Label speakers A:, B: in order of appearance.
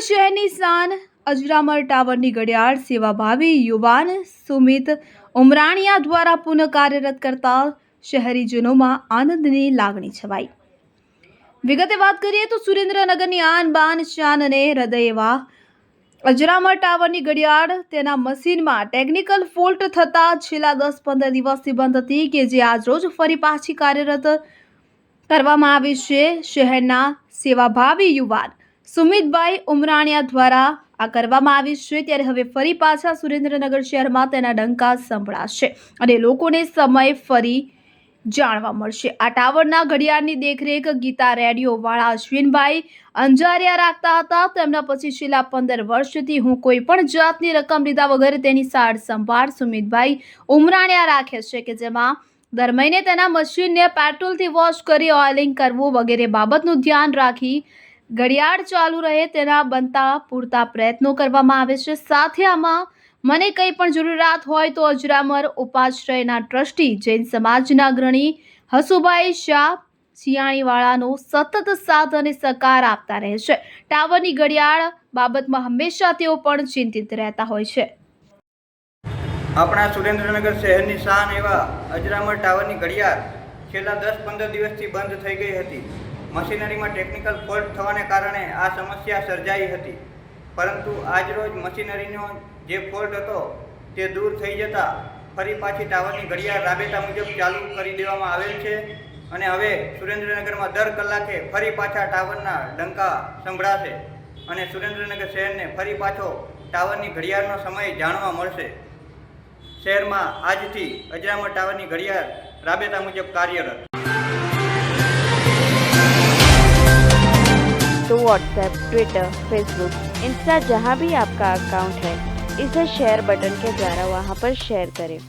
A: શહેરની શાન અજરામર ટાવરની ઘડિયાળ સેવાભાવી યુવાન સુમિત ઉમરાણીયા દ્વારા પુનઃ કાર્યરત કરતા શહેરીજનોમાં આનંદની લાગણી છવાઈ। વિગતે વાત કરીએ તો સુરેન્દ્રનગરની આન બાન શાન અને હૃદય એવા અજરામર ટાવરની ઘડિયાળ તેના મશીનમાં ટેકનિકલ ફોલ્ટ થતાં છેલ્લા 10-15 દિવસથી બંધ હતી કે જે આજરોજ ફરી પાછી કાર્યરત કરવામાં આવી છે। શહેરના સેવાભાવી યુવાન સુમિતભાઈ ઉમરાણીયા દ્વારા આ કરવામાં આવી છે, ત્યારે હવે ફરી પાછા સુરેન્દ્રનગર શહેરમાં તેના ડંકા સંભળાશે અને લોકોને સમય ફરી જાણવા મળશે। આ ટાવરના ઘડિયાળની દેખરેખ ગીતા રેડિયોવાળા અશ્વિનભાઈ અંજારિયા રાખતા હતા। તેમના પછી છેલ્લા 15 વર્ષથી હું કોઈ પણ જાતની રકમ લીધા વગર તેની સાર સંભાળ સુમિતભાઈ ઉમરાણીયા રાખે છે કે જેમાં દર મહિને તેના મશીનને પેટ્રોલથી વોશ કરી ઓઇલિંગ કરવું વગેરે બાબતનું ધ્યાન રાખી ઘડિયાળ ચાલુ રહે તેના બનતા પૂરતા પ્રયત્નો કરવામાં આવે છે। સાથે આમાં મને કંઈ પણ જરૂરિયાત હોય તો અજરામર ઉપાશ્રયના ટ્રસ્ટી જૈન સમાજના અગ્રણી હસુભાઈ શાહ સિયાણીવાળાનો સતત સાથ અને સહકાર આપતા રહે છે। ટાવરની ઘડિયાળ બાબતમાં હંમેશા તેઓ પણ ચિંતિત રહેતા હોય છે।
B: આપણા સુરેન્દ્રનગર શહેરની શાન એવા અજરામર ટાવરની ઘડિયાળ છેલ્લા 10-15 દિવસથી બંધ થઈ ગઈ હતી। મશીનરીમાં ટેકનિકલ ફોલ્ટ થવાને કારણે આ સમસ્યા સર્જાઈ હતી, પરંતુ આજરોજ મશીનરીનો જે ફોલ્ટ હતો તે દૂર થઈ જતા ફરી પાછી ટાવરની ઘડિયાળ રાબેતા મુજબ ચાલુ કરી દેવામાં આવેલ છે અને હવે સુરેન્દ્રનગરમાં દર કલાકે ફરી પાછા ટાવરના ડંકા સંભળાશે અને સુરેન્દ્રનગર શહેરને ફરી પાછો ટાવરની ઘડિયાળનો સમય જાણવા મળશે। શહેરમાં આજથી અજરામર ટાવરની ઘડિયાળ રાબેતા મુજબ કાર્યરત।
C: तो व्हाट्सएप, ट्विटर, फेसबुक, इंस्टा जहाँ भी आपका अकाउंट है, इसे शेयर बटन के द्वारा वहाँ पर शेयर करें।